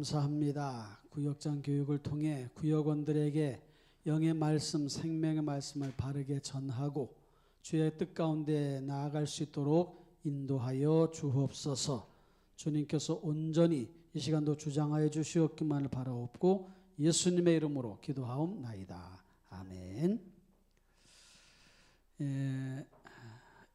감사합니다. 구역장 교육을 통해 구역원들에게 영의 말씀, 생명의 말씀을 바르게 전하고 주의 뜻 가운데 나아갈 수 있도록 인도하여 주옵소서. 주님께서 온전히 이 시간도 주장하여 주시옵기만을 바라옵고 예수님의 이름으로 기도하옵나이다. 아멘.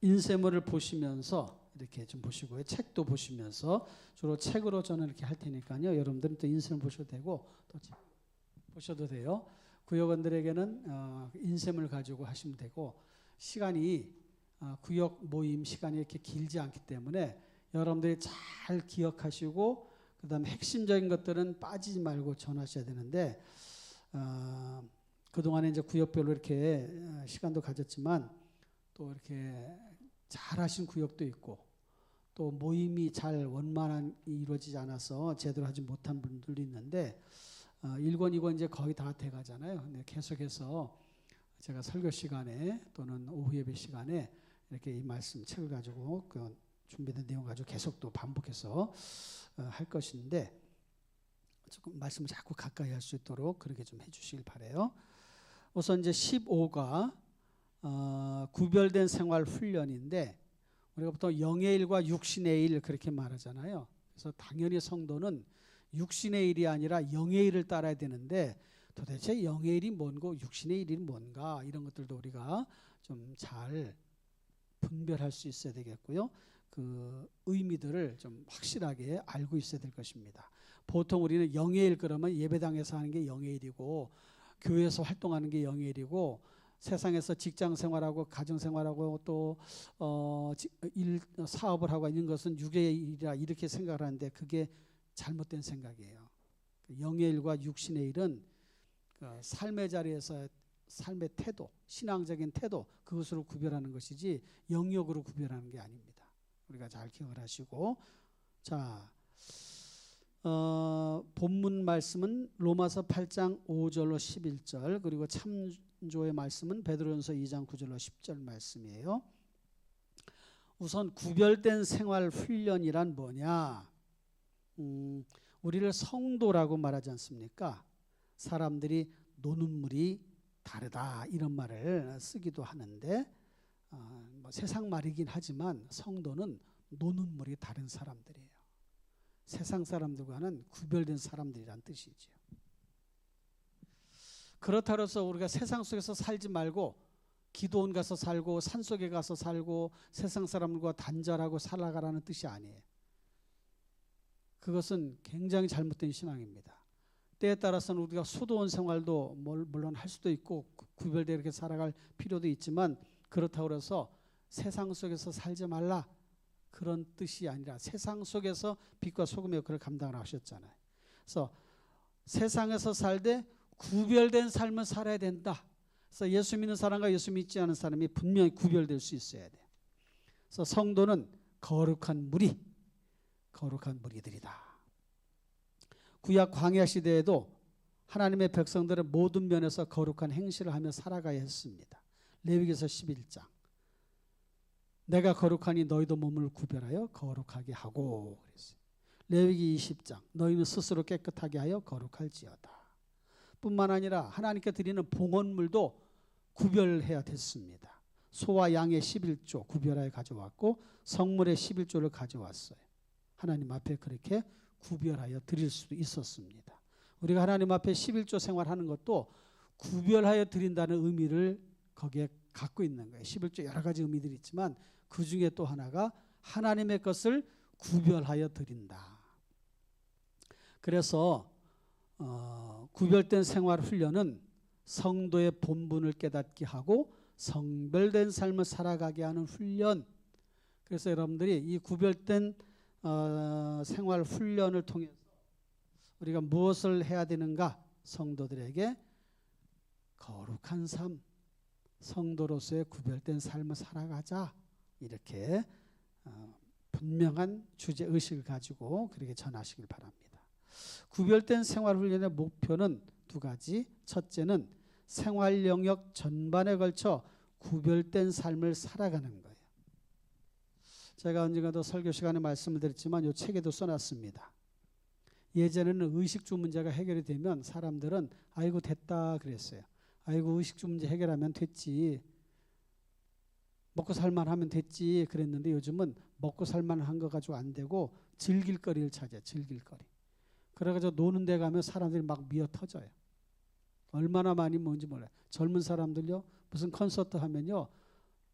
인쇄물을 보시면서 이렇게 좀 보시고요. 책도 보시면서 주로 책으로 저는 이렇게 할 테니까요. 여러분들은 또 인쇄물 보셔도 되고 또 보셔도 돼요. 구역원들에게는 인쇄물 가지고 하시면 되고 시간이 구역 모임 시간이 이렇게 길지 않기 때문에 여러분들이 잘 기억하시고 그 다음에 핵심적인 것들은 빠지지 말고 전하셔야 되는데 그동안에 이제 구역별로 이렇게 시간도 가졌지만 또 이렇게 잘하신 구역도 있고 또 모임이 잘 원만한 이루어지지 않아서 제대로 하지 못한 분들도 있는데 1권, 2권 이제 거의 다 돼가잖아요. 근데 계속해서 제가 설교 시간에 또는 오후 예배 시간에 이렇게 이 말씀 책을 가지고 그 준비된 내용 가지고 계속 또 반복해서 할 것인데 조금 말씀을 자꾸 가까이 할 수 있도록 그렇게 좀 해주시길 바라요. 우선 이제 15가 구별된 생활 훈련인데 우리가 보통 영의 일과 육신의 일 그렇게 말하잖아요. 그래서 당연히 성도는 육신의 일이 아니라 영의 일을 따라야 되는데 도대체 영의 일이 뭔고 육신의 일이 뭔가 이런 것들도 우리가 좀 잘 분별할 수 있어야 되겠고요. 그 의미들을 좀 확실하게 알고 있어야 될 것입니다. 보통 우리는 영의 일 그러면 예배당에서 하는 게 영의 일이고 교회에서 활동하는 게 영의 일이고 세상에서 직장 생활하고 가정 생활하고 또 사업을 하고 있는 것은 육의 일이라 이렇게 생각을 하는데 그게 잘못된 생각이에요. 영의 일과 육신의 일은 삶의 자리에서 삶의 태도, 신앙적인 태도 그것으로 구별하는 것이지 영역으로 구별하는 게 아닙니다. 우리가 잘 기억을 하시고 자 본문 말씀은 로마서 8장 5절로 11절 그리고 참조의 말씀은 베드로전서 2장 9절로 10절 말씀이에요. 우선 구별된 생활 훈련이란 뭐냐? 우리를 성도라고 말하지 않습니까? 사람들이 노는 물이 다르다 이런 말을 쓰기도 하는데 뭐 세상 말이긴 하지만 성도는 노는 물이 다른 사람들이에요. 세상 사람들과는 구별된 사람들이란 뜻이죠. 그렇다고 해서 우리가 세상 속에서 살지 말고 기도원 가서 살고 산속에 가서 살고 세상 사람들과 단절하고 살아가라는 뜻이 아니에요. 그것은 굉장히 잘못된 신앙입니다. 때에 따라서는 우리가 수도원 생활도 물론 할 수도 있고 구별되게 이렇게 살아갈 필요도 있지만 그렇다고 해서 세상 속에서 살지 말라 그런 뜻이 아니라 세상 속에서 빛과 소금의 역할을 감당을 하셨잖아요. 그래서 세상에서 살되 구별된 삶을 살아야 된다. 그래서 예수 믿는 사람과 예수 믿지 않은 사람이 분명히 구별될 수 있어야 돼요. 그래서 성도는 거룩한 무리들이다. 구약 광야 시대에도 하나님의 백성들은 모든 면에서 거룩한 행실을 하며 살아가야 했습니다. 레위기서 11장 내가 거룩하니 너희도 몸을 구별하여 거룩하게 하고 그랬어요. 레위기 20장 너희는 스스로 깨끗하게 하여 거룩할지어다. 뿐만 아니라 하나님께 드리는 봉헌물도 구별해야 됐습니다. 소와 양의 11조 구별하여 가져왔고 성물의 11조를 가져왔어요. 하나님 앞에 그렇게 구별하여 드릴 수도 있었습니다. 우리가 하나님 앞에 11조 생활하는 것도 구별하여 드린다는 의미를 거기에 갖고 있는 거예요. 11조 여러 가지 의미들이 있지만 그 중에 또 하나가 하나님의 것을 구별하여 드린다. 그래서 구별된 생활 훈련은 성도의 본분을 깨닫게 하고 성별된 삶을 살아가게 하는 훈련. 그래서 여러분들이 이 구별된 생활 훈련을 통해서 우리가 무엇을 해야 되는가? 성도들에게 거룩한 삶, 성도로서의 구별된 삶을 살아가자 이렇게 분명한 주제의식을 가지고 그렇게 전하시길 바랍니다. 구별된 생활훈련의 목표는 두 가지. 첫째는 생활 영역 전반에 걸쳐 구별된 삶을 살아가는 거예요. 제가 언젠가도 설교 시간에 말씀을 드렸지만 이 책에도 써놨습니다. 예전에는 의식주 문제가 해결이 되면 사람들은 아이고 됐다 그랬어요. 아이고 의식주 문제 해결하면 됐지. 먹고 살만 하면 됐지 그랬는데 요즘은 먹고 살만 한 거 가지고 안 되고 즐길 거리를 찾아요. 즐길 거리. 그래가지고 노는 데 가면 사람들이 막 미어 터져요. 얼마나 많이 뭔지 몰라요. 젊은 사람들요. 무슨 콘서트 하면요.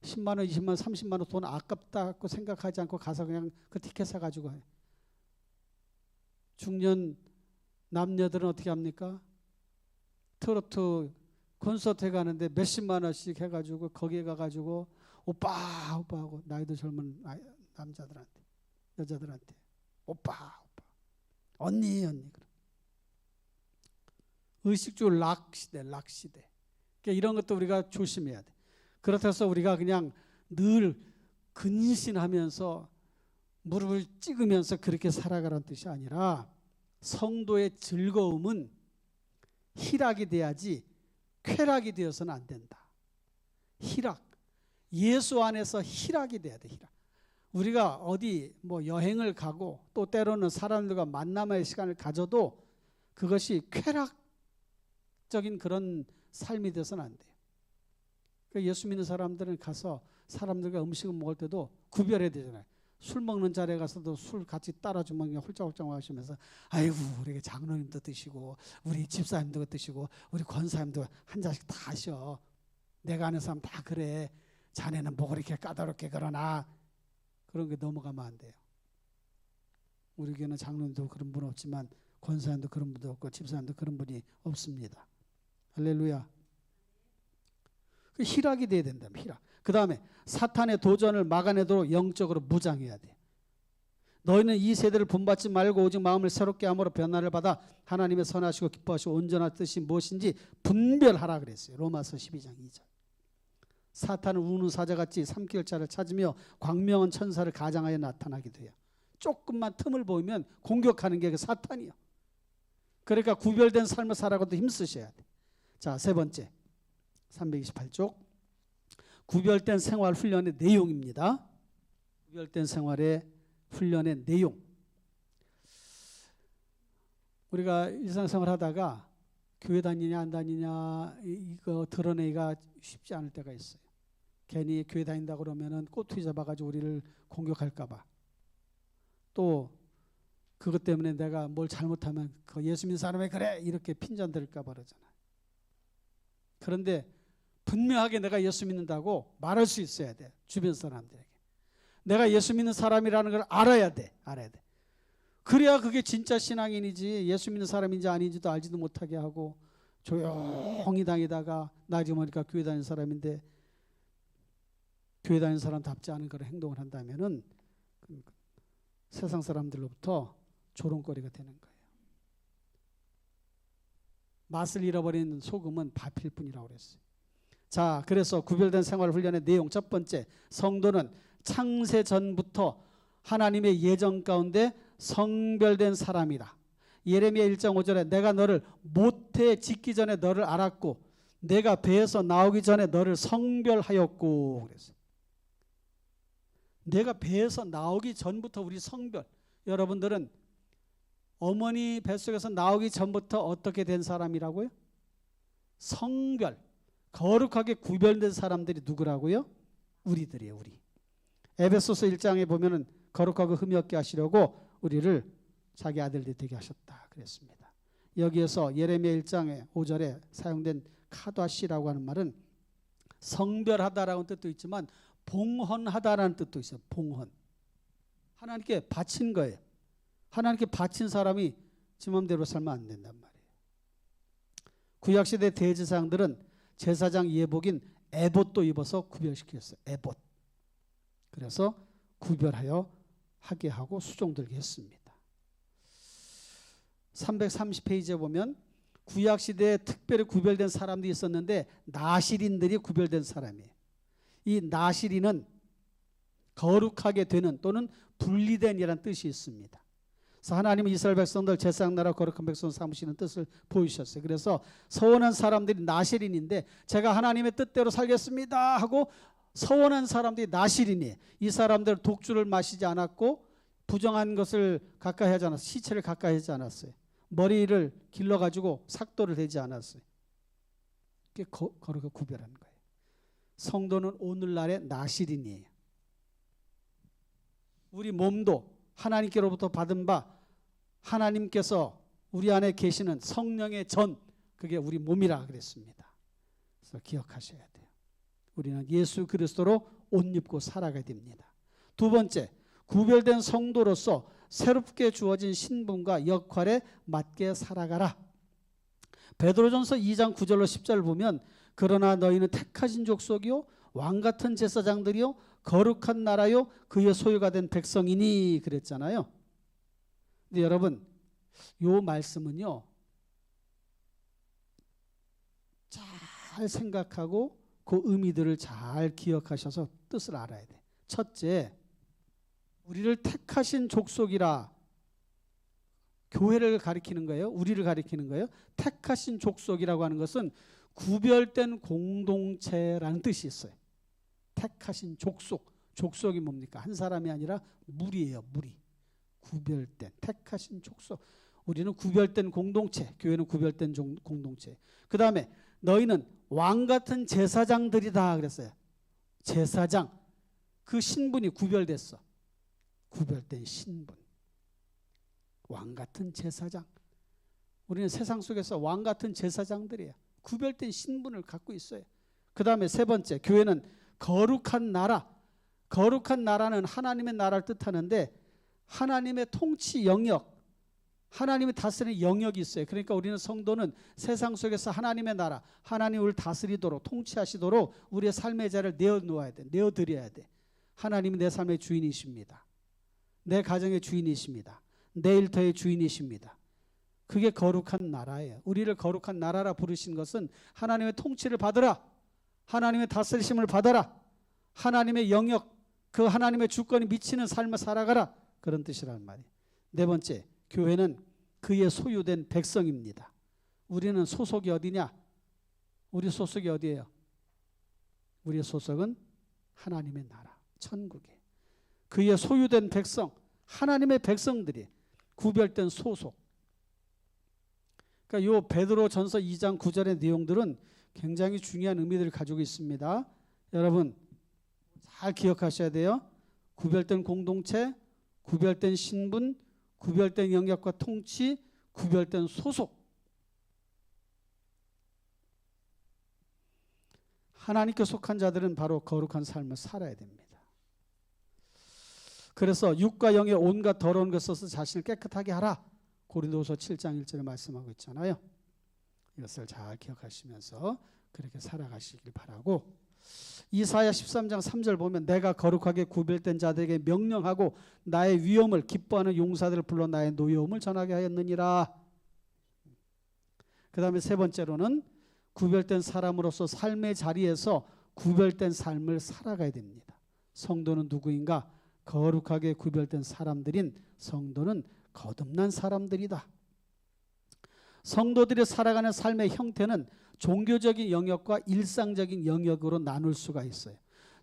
10만 원, 20만 원, 30만 원 돈 아깝다고 생각하지 않고 가서 그냥 그 티켓 사가지고 해요. 중년 남녀들은 어떻게 합니까? 트로트 콘서트에 가는데 몇십만 원씩 해가지고 거기에 가가지고 오빠 하고 나이도 젊은 남자들한테 여자들한테 오빠 언니 의식주 락시대 그러니까 이런 것도 우리가 조심해야 돼. 그렇다고 우리가 그냥 늘 근신하면서 무릎을 찍으면서 그렇게 살아가라는 뜻이 아니라 성도의 즐거움은 희락이 돼야지 쾌락이 되어서는 안 된다. 희락. 예수 안에서 희락이 돼야 돼. 희락. 우리가 어디 뭐 여행을 가고 또 때로는 사람들과 만남의 시간을 가져도 그것이 쾌락적인 그런 삶이 돼서는 안 돼요. 그러니까 예수 믿는 사람들은 가서 사람들과 음식을 먹을 때도 구별해야 되잖아요. 술 먹는 자리에 가서도 술 같이 따라주면 그냥 홀짝홀짝 마시면서 아이고 우리 장로님도 드시고 우리 집사님도 드시고 우리 권사님도 한 잔씩 다 하셔. 내가 아는 사람 다 그래. 자네는 뭐 그렇게 까다롭게 그러나 그런 게 넘어가면 안 돼요. 우리 교회는 장로님도 그런 분 없지만 권사님도 그런 분도 없고 집사님도 그런 분이 없습니다. 할렐루야. 그 희락이 돼야 된다. 희락. 그 다음에 사탄의 도전을 막아내도록 영적으로 무장해야 돼. 너희는 이 세대를 본받지 말고 오직 마음을 새롭게 함으로 변화를 받아 하나님의 선하시고 기뻐하시고 온전한 뜻이 무엇인지 분별하라 그랬어요. 로마서 12장 2절. 사탄은 우는 사자같이 삼킬 자를 찾으며 광명한 천사를 가장하여 나타나기도 해요. 조금만 틈을 보이면 공격하는 게 그 사탄이요. 그러니까 구별된 삶을 살아가도 힘쓰셔야 돼. 자, 세 번째 328쪽 구별된 생활 훈련의 내용입니다. 구별된 생활의 훈련의 내용. 우리가 일상생활 하다가 교회 다니냐 안 다니냐 이거 드러내기가 쉽지 않을 때가 있어요. 괜히 교회 다닌다 그러면은 꼬투리 잡아가지고 우리를 공격할까 봐. 또 그것 때문에 내가 뭘 잘못하면 그 예수 믿는 사람이 그래 이렇게 핀잔들까 봐 그러잖아요. 그런데 분명하게 내가 예수 믿는다고 말할 수 있어야 돼. 주변 사람들에게. 내가 예수 믿는 사람이라는 걸 알아야 돼. 그래야 그게 진짜 신앙인이지 예수 믿는 사람인지 아닌지도 알지도 못하게 하고 조용히 다니다가 나중에 보니까 교회 다니는 사람인데 교회 다니는 사람답지 않은 그런 행동을 한다면은 세상 사람들로부터 조롱거리가 되는 거예요. 맛을 잃어버린 소금은 밥일 뿐이라고 그랬어요. 자, 그래서 구별된 생활 훈련의 내용 첫 번째, 성도는 창세 전부터 하나님의 예정 가운데 성별된 사람이다. 예레미야 1장 5절에 내가 너를 모태 짓기 전에 너를 알았고 내가 배에서 나오기 전에 너를 성별하였고 그랬어요. 내가 배에서 나오기 전부터 우리 성별. 여러분들은 어머니 뱃속에서 나오기 전부터 어떻게 된 사람이라고요? 성별. 거룩하게 구별된 사람들이 누구라고요? 우리들이에요. 우리. 에베소서 1장에 보면은 거룩하고 흠이 없게 하시려고 우리를 자기 아들들이 되게 하셨다 그랬습니다. 여기에서 예레미야 1장에 5절에 사용된 카다시라고 하는 말은 성별하다라는 뜻도 있지만 봉헌하다라는 뜻도 있어요. 봉헌. 하나님께 바친 거예요. 하나님께 바친 사람이 지 맘대로 살면 안 된단 말이에요. 구약시대 대제사장들은 제사장 예복인 에봇도 입어서 구별시켰어요. 에봇. 그래서 구별하여 하게 하고 수종들게 했습니다. 330페이지에 보면 구약시대에 특별히 구별된 사람들이 있었는데 나실인들이 구별된 사람이에요. 이 나실인은 거룩하게 되는 또는 분리된 이라는 뜻이 있습니다. 그래서 하나님은 이스라엘 백성들 제사장 나라 거룩한 백성 삼으시는 뜻을 보이셨어요. 그래서 서원한 사람들이 나실인인데 제가 하나님의 뜻대로 살겠습니다 하고 서원한 사람들이 나실인이에요. 이 사람들은 독주를 마시지 않았고 부정한 것을 가까이 하지 않았어요. 시체를 가까이 하지 않았어요. 머리를 길러가지고 삭도를 대지 않았어요. 그게 거룩하게 구별하는 거예요. 성도는 오늘날의 나실인이에요. 우리 몸도 하나님께로부터 받은 바 하나님께서 우리 안에 계시는 성령의 전, 그게 우리 몸이라 그랬습니다. 그래서 기억하셔야 돼요. 우리는 예수 그리스도로 옷 입고 살아가야 됩니다. 두 번째, 구별된 성도로서 새롭게 주어진 신분과 역할에 맞게 살아가라. 베드로전서 2장 9절로 10절을 보면 그러나 너희는 택하신 족속이요 왕같은 제사장들이요 거룩한 나라요 그의 소유가 된 백성이니 그랬잖아요. 근데 여러분 요 말씀은요 잘 생각하고 그 의미들을 잘 기억하셔서 뜻을 알아야 돼. 첫째, 우리를 택하신 족속이라 교회를 가리키는 거예요. 우리를 가리키는 거예요. 택하신 족속이라고 하는 것은 구별된 공동체라는 뜻이 있어요. 택하신 족속. 족속이 뭡니까? 한 사람이 아니라 무리예요. 무리. 구별된 택하신 족속. 우리는 구별된 공동체. 교회는 구별된 공동체. 그 다음에 너희는 왕같은 제사장들이다 그랬어요. 제사장. 그 신분이 구별됐어. 구별된 신분. 왕같은 제사장. 우리는 세상 속에서 왕같은 제사장들이에요. 구별된 신분을 갖고 있어요. 그 다음에 세 번째, 교회는 거룩한 나라. 거룩한 나라는 하나님의 나라를 뜻하는데 하나님의 통치 영역, 하나님이 다스리는 영역이 있어요. 그러니까 우리는 성도는 세상 속에서 하나님의 나라, 하나님 우리를 다스리도록 통치하시도록 우리의 삶의 자를 내어놓아야 돼. 내어드려야 돼. 하나님이 내 삶의 주인이십니다. 내 가정의 주인이십니다. 내 일터의 주인이십니다. 그게 거룩한 나라예요. 우리를 거룩한 나라라 부르신 것은 하나님의 통치를 받으라. 하나님의 다스리심을 받아라. 하나님의 영역, 그 하나님의 주권이 미치는 삶을 살아가라. 그런 뜻이라는 말이에요. 네 번째, 교회는 그의 소유된 백성입니다. 우리는 소속이 어디냐? 우리 소속이 어디예요? 우리의 소속은 하나님의 나라, 천국에. 그의 소유된 백성, 하나님의 백성들이 구별된 소속. 그러니까 요 베드로 전서 2장 9절의 내용들은 굉장히 중요한 의미들을 가지고 있습니다. 여러분 잘 기억하셔야 돼요. 구별된 공동체, 구별된 신분, 구별된 영역과 통치, 구별된 소속. 하나님께 속한 자들은 바로 거룩한 삶을 살아야 됩니다. 그래서 육과 영의 온갖 더러운 것에서 자신을 깨끗하게 하라. 고린도후서 7장 1절에 말씀하고 있잖아요. 이것을 잘 기억하시면서 그렇게 살아가시길 바라고, 이사야 13장 3절 보면 내가 거룩하게 구별된 자들에게 명령하고 나의 위엄을 기뻐하는 용사들을 불러 나의 노여움을 전하게 하였느니라. 그 다음에 세 번째로는 구별된 사람으로서 삶의 자리에서 구별된 삶을 살아가야 됩니다. 성도는 누구인가? 거룩하게 구별된 사람들인 성도는 거듭난 사람들이다. 성도들이 살아가는 삶의 형태는 종교적인 영역과 일상적인 영역으로 나눌 수가 있어요.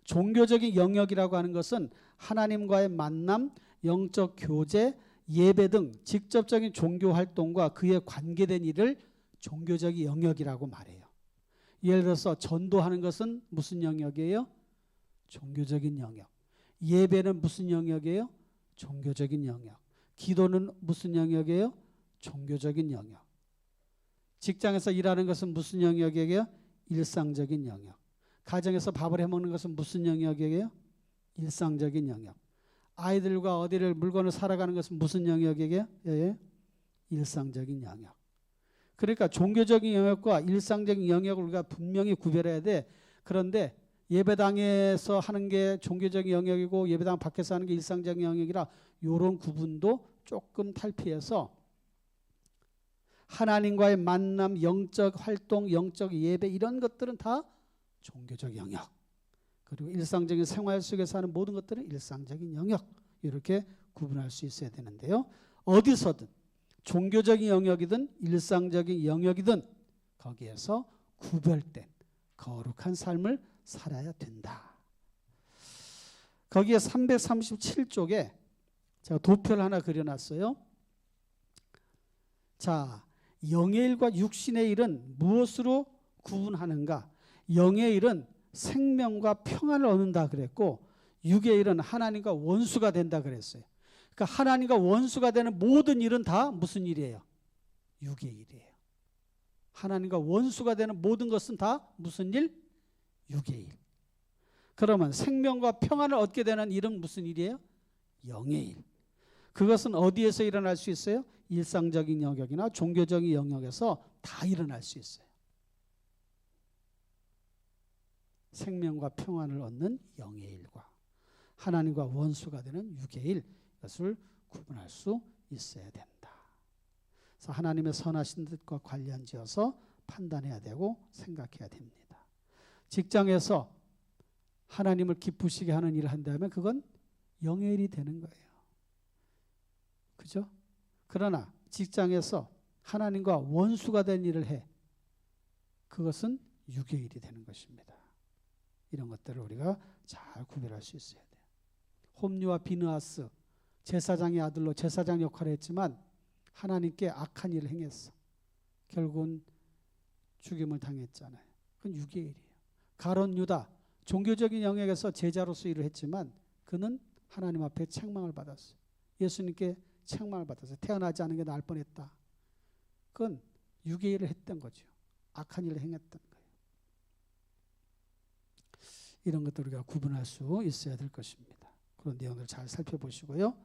종교적인 영역이라고 하는 것은 하나님과의 만남, 영적 교제, 예배 등 직접적인 종교 활동과 그에 관계된 일을 종교적인 영역이라고 말해요. 예를 들어서 전도하는 것은 무슨 영역이에요? 종교적인 영역. 예배는 무슨 영역이에요? 종교적인 영역. 기도는 무슨 영역이에요? 종교적인 영역. 직장에서 일하는 것은 무슨 영역이에요? 일상적인 영역. 가정에서 밥을 해먹는 것은 무슨 영역이에요? 일상적인 영역. 아이들과 어디를 물건을 사러 가는 것은 무슨 영역이에요? 예, 일상적인 영역. 그러니까 종교적인 영역과 일상적인 영역을 우리가 분명히 구별해야 돼. 그런데 예배당에서 하는 게 종교적인 영역이고 예배당 밖에서 하는 게 일상적인 영역이라 이런 구분도 조금 탈피해서 하나님과의 만남, 영적 활동, 영적 예배 이런 것들은 다 종교적 영역. 그리고 일상적인 생활 속에서 하는 모든 것들은 일상적인 영역. 이렇게 구분할 수 있어야 되는데요. 어디서든 종교적인 영역이든 일상적인 영역이든 거기에서 구별된 거룩한 삶을 살아야 된다. 거기에 337쪽에 제가 도표를 하나 그려놨어요. 자, 영의 일과 육신의 일은 무엇으로 구분하는가? 영의 일은 생명과 평안을 얻는다 그랬고, 육의 일은 하나님과 원수가 된다 그랬어요. 그러니까 하나님과 원수가 되는 모든 일은 다 무슨 일이에요? 육의 일이에요. 하나님과 원수가 되는 모든 것은 다 무슨 일? 육의 일. 그러면 생명과 평안을 얻게 되는 일은 무슨 일이에요? 영의 일. 그것은 어디에서 일어날 수 있어요? 일상적인 영역이나 종교적인 영역에서 다 일어날 수 있어요. 생명과 평안을 얻는 영의 일과 하나님과 원수가 되는 육의 일, 이것을 구분할 수 있어야 된다. 그래서 하나님의 선하신 뜻과 관련지어서 판단해야 되고 생각해야 됩니다. 직장에서 하나님을 기쁘시게 하는 일을 한다면 그건 영의 일이 되는 거예요. 그죠? 그러나 직장에서 하나님과 원수가 된 일을 해. 그것은 육의 일이 되는 것입니다. 이런 것들을 우리가 잘 구별할 수 있어야 돼요. 홈리와 비느하스, 제사장의 아들로 제사장 역할을 했지만 하나님께 악한 일을 행했어. 결국은 죽임을 당했잖아요. 그건 육의 일이에요. 가룟 유다, 종교적인 영역에서 제자로서 일을 했지만 그는 하나님 앞에 책망을 받았어요. 예수님께 책망을 받았어요. 태어나지 않은 게 나을 뻔했다. 그건 육의 일을 했던 거죠. 악한 일을 행했던 거예요. 이런 것들 우리가 구분할 수 있어야 될 것입니다. 그런 내용들 잘 살펴보시고요.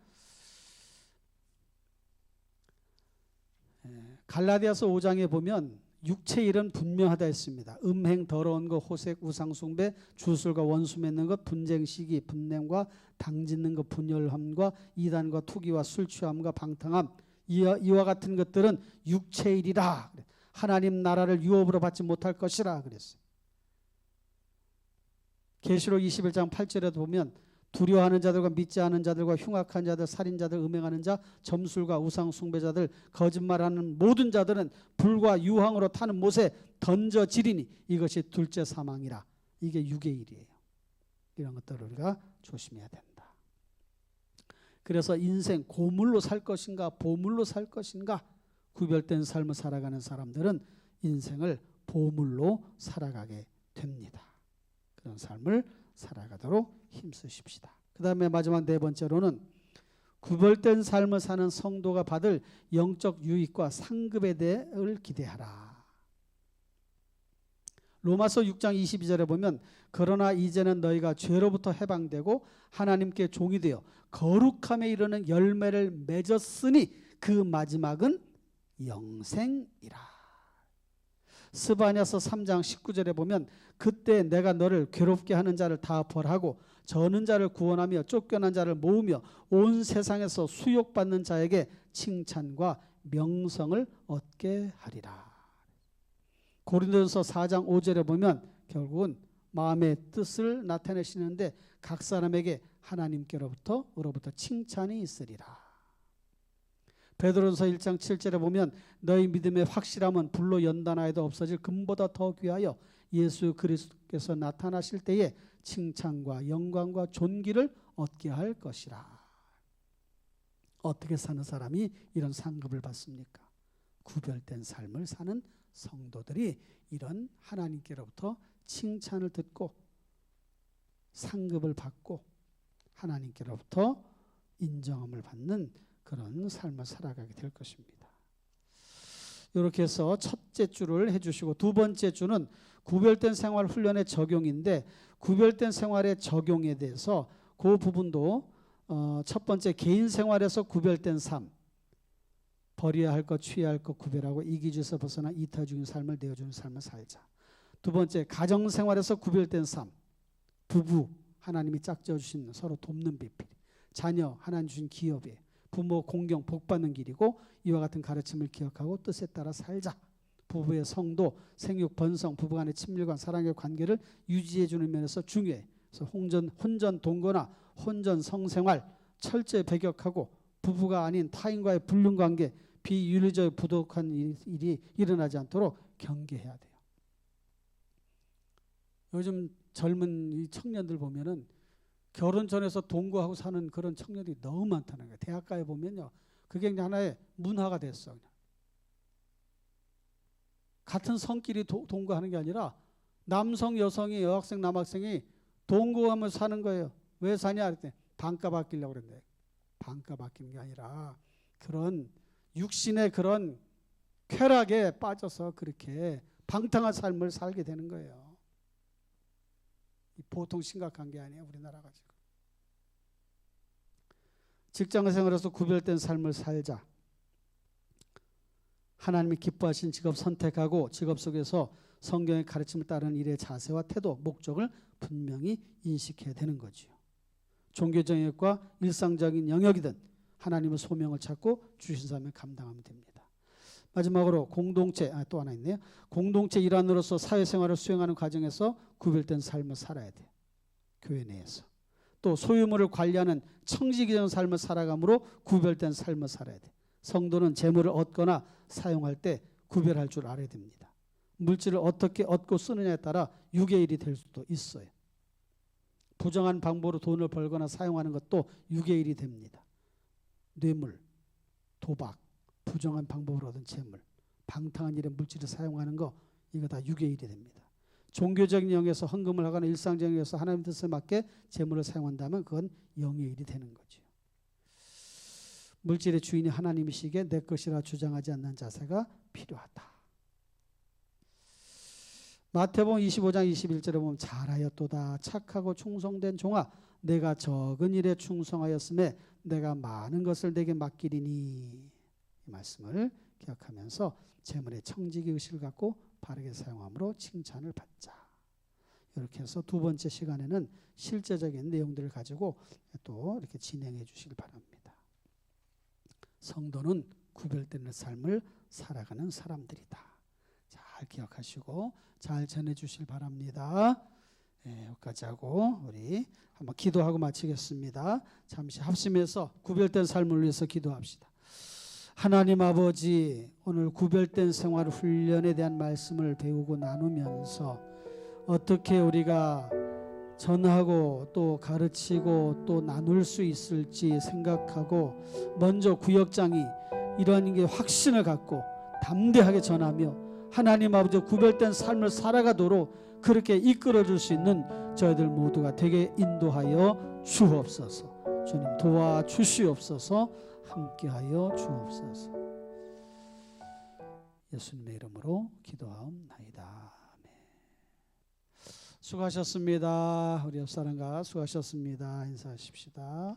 갈라디아서 5장에 보면 육체 일은 분명하다 했습니다. 음행, 더러운 것, 호색, 우상숭배, 주술과 원수 맺는 것, 분쟁, 시기, 분냄과 당짓는 것, 분열함과 이단과 투기와 술 취함과 방탕함, 이와 같은 것들은 육체 일이라. 하나님 나라를 유업으로 받지 못할 것이라 그랬어요. 계시록 21장 8절에도 보면 두려워하는 자들과 믿지 않은 자들과 흉악한 자들, 살인자들, 음행하는 자, 점술과 우상 숭배자들, 거짓말하는 모든 자들은 불과 유황으로 타는 못에 던져지리니 이것이 둘째 사망이라. 이게 육의 일이에요. 이런 것들을 우리가 조심해야 된다. 그래서 인생 고물로 살 것인가 보물로 살 것인가 구별된 삶을 살아가는 사람들은 인생을 보물로 살아가게 됩니다. 그런 삶을 살아가도록 힘쓰십시다. 그 다음에 마지막 네 번째로는 구별된 삶을 사는 성도가 받을 영적 유익과 상급에 대해를 기대하라. 로마서 6장 22절에 보면 그러나 이제는 너희가 죄로부터 해방되고 하나님께 종이 되어 거룩함에 이르는 열매를 맺었으니 그 마지막은 영생이라. 스바냐서 3장 19절에 보면 그때 내가 너를 괴롭게 하는 자를 다 벌하고 저는 자를 구원하며 쫓겨난 자를 모으며 온 세상에서 수욕받는 자에게 칭찬과 명성을 얻게 하리라. 고린도전서 4장 5절에 보면 결국은 마음의 뜻을 나타내시는데 각 사람에게 하나님께로부터 칭찬이 있으리라. 베드로전서 1장 7절에 보면 너희 믿음의 확실함은 불로 연단하여도 없어질 금보다 더 귀하여 예수 그리스도께서 나타나실 때에 칭찬과 영광과 존귀를 얻게 할 것이라. 어떻게 사는 사람이 이런 상급을 받습니까? 구별된 삶을 사는 성도들이 이런 하나님께로부터 칭찬을 듣고 상급을 받고 하나님께로부터 인정함을 받는 그런 삶을 살아가게 될 것입니다. 이렇게 해서 첫째 주를 해주시고 두 번째 주는 구별된 생활 훈련의 적용인데 구별된 생활의 적용에 대해서 그 부분도 첫 번째 개인 생활에서 구별된 삶, 버려야 할 것, 취해야 할 것 구별하고 이기주에서 벗어나 이타적인 삶을 내어주는 삶을 살자. 두 번째 가정 생활에서 구별된 삶, 부부 하나님이 짝지어 주신 서로 돕는 비필, 자녀 하나님 주신 기업에 부모 공경 복받는 길이고 이와 같은 가르침을 기억하고 뜻에 따라 살자. 부부의 성도, 생육, 번성, 부부간의 친밀감, 사랑의 관계를 유지해 주는 면에서 중요해. 그래서 혼전 동거나 혼전 성생활 철저히 배격하고 부부가 아닌 타인과의 불륜관계, 비윤리적 부독한 일이 일어나지 않도록 경계해야 돼요. 요즘 젊은 이 청년들 보면은 결혼 전에서 동거하고 사는 그런 청년들이 너무 많다는 거예요. 대학가에 보면요. 그게 그냥 하나의 문화가 됐어. 그냥. 같은 성끼리 동거하는 게 아니라 남성, 여성이, 여학생, 남학생이 동거하며 사는 거예요. 왜 사냐? 그랬더니 반값 아끼려고 그랬는데 반값 아끼는 게 아니라 그런 육신의 그런 쾌락에 빠져서 그렇게 방탕한 삶을 살게 되는 거예요. 보통 심각한 게 아니에요. 우리나라가 지금. 직장생활에서 구별된 삶을 살자. 하나님이 기뻐하신 직업 선택하고 직업 속에서 성경의 가르침을 따르는 일의 자세와 태도, 목적을 분명히 인식해야 되는 거죠. 종교적 영역과 일상적인 영역이든 하나님의 소명을 찾고 주신 사람을 감당하면 됩니다. 마지막으로 공동체, 또 하나 있네요. 공동체 일환으로서 사회생활을 수행하는 과정에서 구별된 삶을 살아야 돼요. 교회 내에서. 또 소유물을 관리하는 청지기적 삶을 살아감으로 구별된 삶을 살아야 돼요. 성도는 재물을 얻거나 사용할 때 구별할 줄 알아야 됩니다. 물질을 어떻게 얻고 쓰느냐에 따라 유괴일이 될 수도 있어요. 부정한 방법으로 돈을 벌거나 사용하는 것도 유괴일이 됩니다. 뇌물, 도박, 부정한 방법으로 얻은 재물, 방탕한 일에 물질을 사용하는 거 이거 다 유괴일이 됩니다. 종교적인 영역에서 헌금을 하거나 일상적인 영역에서 하나님 뜻에 맞게 재물을 사용한다면 그건 영의 일이 되는 거죠. 물질의 주인이 하나님이시기에 내 것이라 주장하지 않는 자세가 필요하다. 마태복음 25장 21절에 보면 잘하였도다 착하고 충성된 종아 내가 적은 일에 충성하였음에 내가 많은 것을 내게 맡기리니 이 말씀을 기억하면서 재물의 청지기 의식을 갖고 바르게 사용함으로 칭찬을 받자. 이렇게 해서 두 번째 시간에는 실제적인 내용들을 가지고 또 이렇게 진행해 주시길 바랍니다. 성도는 구별되는 삶을 살아가는 사람들이다. 잘 기억하시고 잘 전해 주실 바랍니다. 여기까지 하고 우리 한번 기도하고 마치겠습니다. 잠시 합심해서 구별된 삶을 위해서 기도합시다. 하나님 아버지, 오늘 구별된 생활 훈련에 대한 말씀을 배우고 나누면서 어떻게 우리가 전하고 또 가르치고 또 나눌 수 있을지 생각하고 먼저 구역장이 이러한 게 확신을 갖고 담대하게 전하며 하나님 아버지 구별된 삶을 살아가도록 그렇게 이끌어줄 수 있는 저희들 모두가 되게 인도하여 주옵소서. 주님 도와주시옵소서. 함께하여 주옵소서. 예수님의 이름으로 기도하옵나이다. 아멘. 수고하셨습니다. 우리 옆사람과 수고하셨습니다. 인사하십시다.